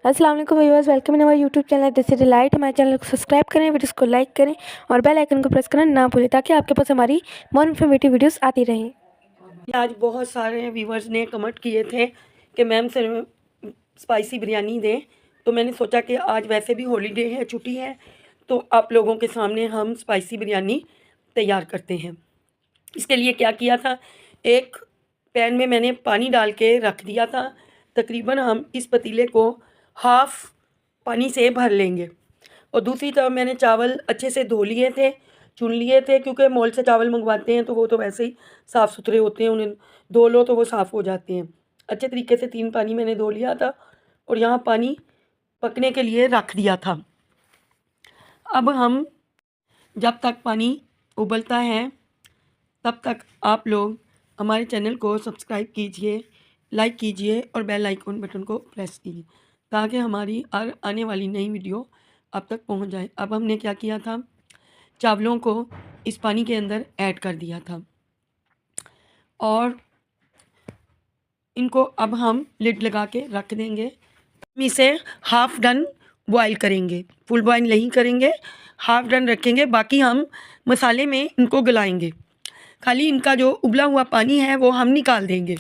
अस्सलाम वालेकुम viewers, welcome in हमारे YouTube channel this is delight. हमारे चैनल को सब्सक्राइब करें, वीडियोस को लाइक करें और बेल आइकन को प्रेस करना ना भूलें ताकि आपके पास हमारी मोर इन्फॉर्मेटिव वीडियोस आती रहें। आज बहुत सारे व्यूवर्स ने कमेंट किए थे कि मैम से स्पाइसी बिरयानी दें, तो मैंने सोचा कि आज वैसे भी हॉलीडे है, छुट्टी है, तो आप लोगों के सामने हम स्पाइसी बिरयानी तैयार करते हैं। इसके लिए क्या किया था, एक पैन में मैंने पानी डाल के रख दिया था। तकरीबन हम इस पतीले को हाफ़ पानी से भर लेंगे। और दूसरी तरफ मैंने चावल अच्छे से धो लिए थे, चुन लिए थे, क्योंकि मॉल से चावल मंगवाते हैं तो वो तो वैसे ही साफ़ सुथरे होते हैं, उन्हें धो लो तो वो साफ़ हो जाते हैं। अच्छे तरीके से 3 पानी मैंने धो लिया था और यहाँ पानी पकने के लिए रख दिया था। अब हम जब तक पानी उबलता है तब तक आप लोग हमारे चैनल को सब्सक्राइब कीजिए, लाइक कीजिए और बेल आइकन बटन को प्रेस कीजिए ताकि हमारी आने वाली नई वीडियो आप तक पहुंच जाए। अब हमने क्या किया था, चावलों को इस पानी के अंदर ऐड कर दिया था और इनको अब हम लिड लगा के रख देंगे। हम इसे हाफ़ डन बॉयल करेंगे, फुल बॉयल नहीं करेंगे, हाफ़ डन रखेंगे। बाकी हम मसाले में इनको गलाएंगे, खाली इनका जो उबला हुआ पानी है वो हम निकाल देंगे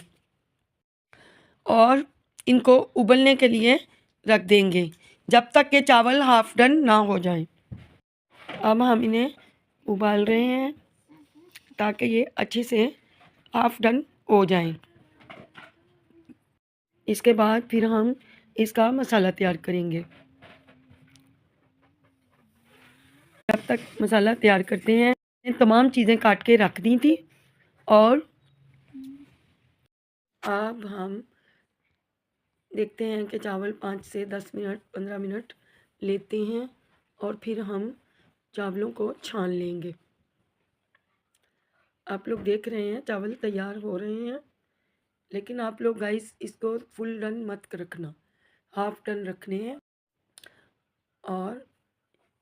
और इनको उबलने के लिए रख देंगे जब तक के चावल हाफ़ डन ना हो जाए। अब हम इन्हें उबाल रहे हैं ताकि ये अच्छे से हाफ़ डन हो जाएं। इसके बाद फिर हम इसका मसाला तैयार करेंगे। जब तक मसाला तैयार करते हैं, तमाम चीज़ें काट के रख दी थी और अब हम देखते हैं कि चावल 5 से 10 मिनट 15 मिनट लेते हैं और फिर हम चावलों को छान लेंगे। आप लोग देख रहे हैं चावल तैयार हो रहे हैं, लेकिन आप लोग गाइस इसको फुल डन मत रखना, हाफ़ डन रखने हैं और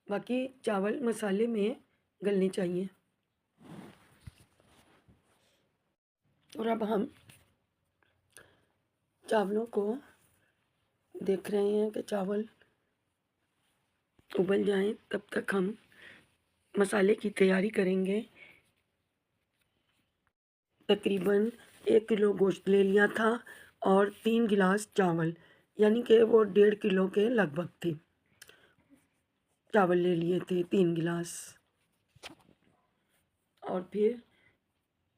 बाकी चावल मसाले में गलने चाहिए। और अब हम चावलों को देख रहे हैं कि चावल उबल जाएं, तब तक हम मसाले की तैयारी करेंगे। तकरीबन 1 किलो गोश्त ले लिया था और 3 गिलास चावल, यानी कि वो 1.5 किलो के लगभग थे। चावल ले लिए थे 3 गिलास और फिर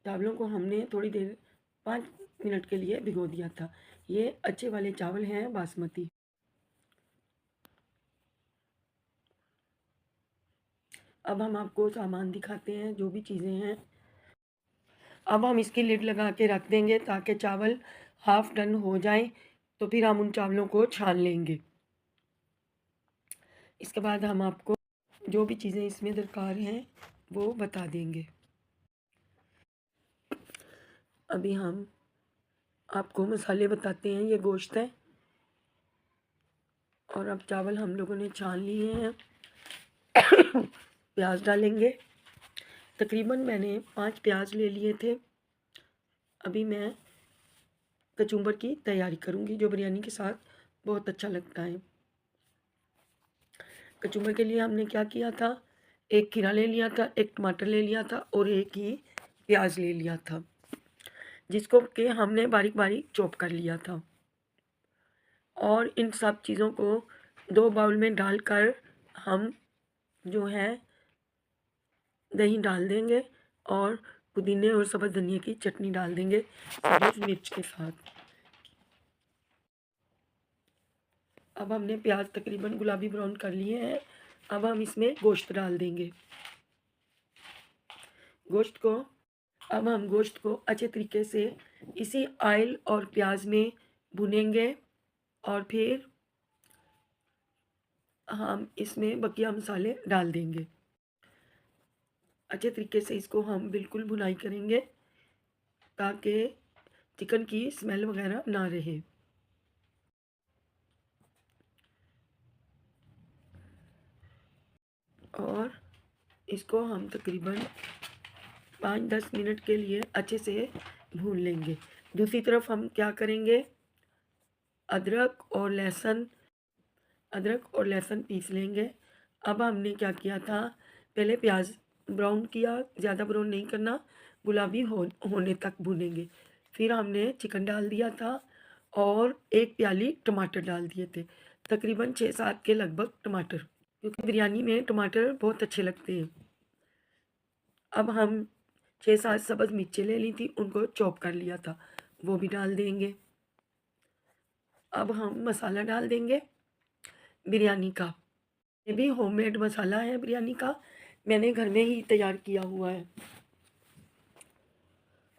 चावलों को हमने थोड़ी देर 5 मिनट के लिए भिगो दिया था। ये अच्छे वाले चावल हैं, बासमती। अब हम आपको सामान दिखाते हैं, जो भी चीज़ें हैं। अब हम इसकी लिड लगा के रख देंगे ताकि चावल हाफ़ डन हो जाए, तो फिर हम उन चावलों को छान लेंगे। इसके बाद हम आपको जो भी चीज़ें इसमें दरकार हैं वो बता देंगे। अभी हम आपको मसाले बताते हैं। ये गोश्त है और अब चावल हम लोगों ने छान लिए हैं। प्याज डालेंगे, तकरीबन मैंने 5 प्याज ले लिए थे। अभी मैं कचुम्बर की तैयारी करूँगी, जो बिरयानी के साथ बहुत अच्छा लगता है। कचुम्बर के लिए हमने क्या किया था, 1 खीरा ले लिया था, 1 टमाटर ले लिया था और 1 ही प्याज ले लिया था, जिसको कि हमने बारीक बारीक चॉप कर लिया था। और इन सब चीज़ों को 2 बाउल में डालकर हम जो है दही डाल देंगे और पुदीने और सब्ज़ धनिया की चटनी डाल देंगे सब्ज़ मिर्च के साथ। अब हमने प्याज तकरीबन गुलाबी ब्राउन कर लिए हैं। अब हम इसमें गोश्त डाल देंगे। अब हम गोश्त को अच्छे तरीके से इसी ऑयल और प्याज में भुनेंगे और फिर हम इसमें बकिया मसाले डाल देंगे। अच्छे तरीके से इसको हम बिल्कुल भुनाई करेंगे ताकि चिकन की स्मेल वगैरह ना रहे। और इसको हम तकरीबन 5-10 मिनट के लिए अच्छे से भून लेंगे। दूसरी तरफ हम क्या करेंगे, अदरक और लहसुन अदरक और लहसुन पीस लेंगे। अब हमने क्या किया था, पहले प्याज ब्राउन किया, ज़्यादा ब्राउन नहीं करना, गुलाबी होने तक भूनेंगे। फिर हमने चिकन डाल दिया था और 1 प्याली टमाटर डाल दिए थे, तकरीबन 6-7 के लगभग टमाटर, क्योंकि बिरयानी में टमाटर बहुत अच्छे लगते हैं। अब हम 6-7 सब्ज़ मिर्चें ले ली थी, उनको चॉप कर लिया था, वो भी डाल देंगे। अब हम मसाला डाल देंगे बिरयानी का। ये भी होममेड मसाला है बिरयानी का, मैंने घर में ही तैयार किया हुआ है।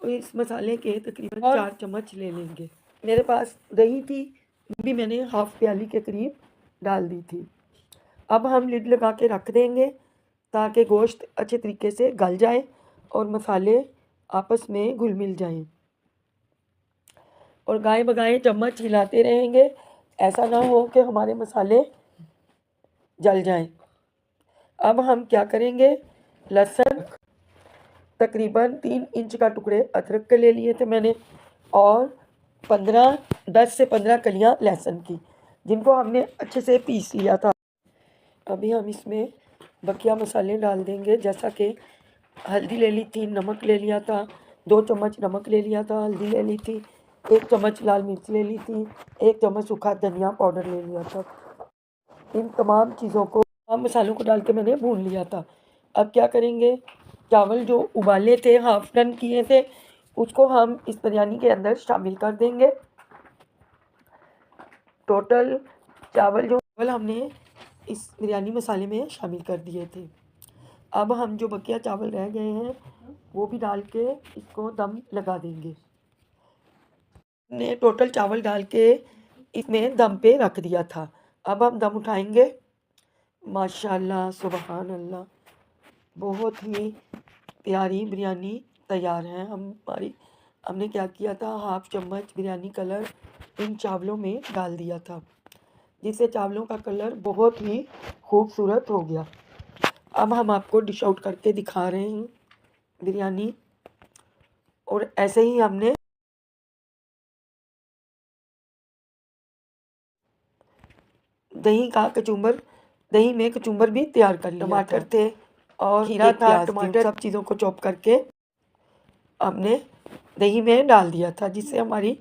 और इस मसाले के तकरीबन 4 चम्मच ले लेंगे। मेरे पास दही थी, वो भी मैंने हाफ प्याली के करीब डाल दी थी। अब हम लिड लगा के रख देंगे ताकि गोश्त अच्छे तरीके से गल जाए और मसाले आपस में घुल मिल जाएं। और गाए बगाए चम्मच हिलाते रहेंगे, ऐसा ना हो कि हमारे मसाले जल जाएं। अब हम क्या करेंगे, लहसुन तकरीबन 3 इंच का टुकड़े अदरक के ले लिए थे मैंने, और 10 से 15 कलियां लहसुन की, जिनको हमने अच्छे से पीस लिया था। अभी हम इसमें बकिया मसाले डाल देंगे, जैसा कि हल्दी ले ली थी, नमक ले लिया था, 2 चम्मच नमक ले लिया था, हल्दी ले ली थी, 1 चम्मच लाल मिर्च ले ली थी, 1 चम्मच सूखा धनिया पाउडर ले लिया था। इन तमाम चीज़ों को, तमाम मसालों को डाल के मैंने भून लिया था। अब क्या करेंगे, चावल जो उबाले थे, हाफ डन किए थे, उसको हम इस बिरयानी के अंदर शामिल कर देंगे। टोटल चावल हमने इस बिरयानी मसाले में शामिल कर दिए थे। अब हम जो बकिया चावल रह गए हैं वो भी डाल के इसको दम लगा देंगे। ने टोटल चावल डाल के इसमें दम पे रख दिया था। अब हम दम उठाएंगे। माशाल्लाह सुबहान अल्लाह, बहुत ही प्यारी बिरयानी तैयार है। हमने क्या किया था, हाफ चम्मच बिरयानी कलर इन चावलों में डाल दिया था, जिससे चावलों का कलर बहुत ही खूबसूरत हो गया। अब हम आपको डिश आउट करके दिखा रहे हैं बिरयानी, और ऐसे ही हमने दही में कचूम्बर भी तैयार कर लिया। टमाटर थे और खीरा था, टमाटर, सब चीज़ों को चॉप करके हमने दही में डाल दिया था, जिससे हमारी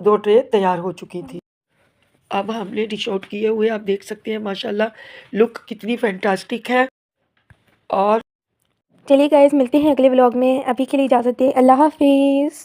2 ट्रे तैयार हो चुकी थी। अब हमने डिश आउट किए हुए आप देख सकते हैं माशाल्लाह लुक कितनी फैंटास्टिक है। और चलिए गाइस, मिलते हैं अगले व्लॉग में। अभी के लिए इजाज़त दें। अल्लाह हाफिज़।